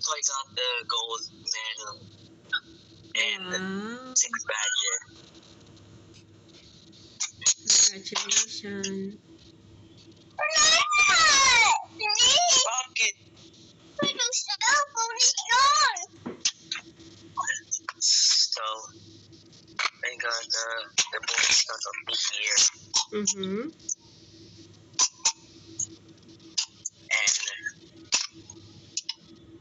So I got the gold medal and Wow. 6 badges. Congratulations. Bakit? So I got the Boy Scout of the Year Mm-hmm. and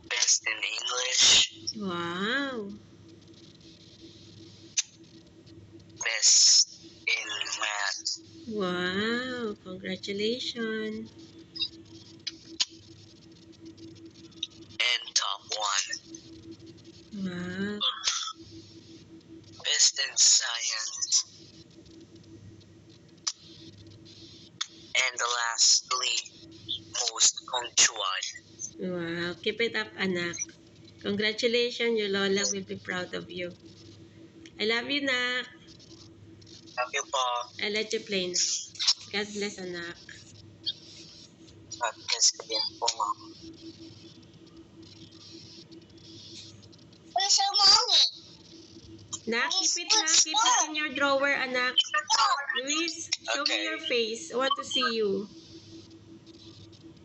best in English, Wow. best in math, Wow. Congratulations. and top 1. Wow. Best in science, and lastly, most punctual. Wow. Keep it up, anak. Congratulations. Your Lola will be proud of you. I love you, nak. Love you po. I'll let you play now. God bless, anak. At yes, din po, ma'am. Where's your mommy? Nak, keep it, nak. Keep it in your drawer, anak. Luis, show me your face. I want to see you.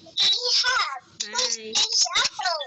We have. Bye. Where's apple?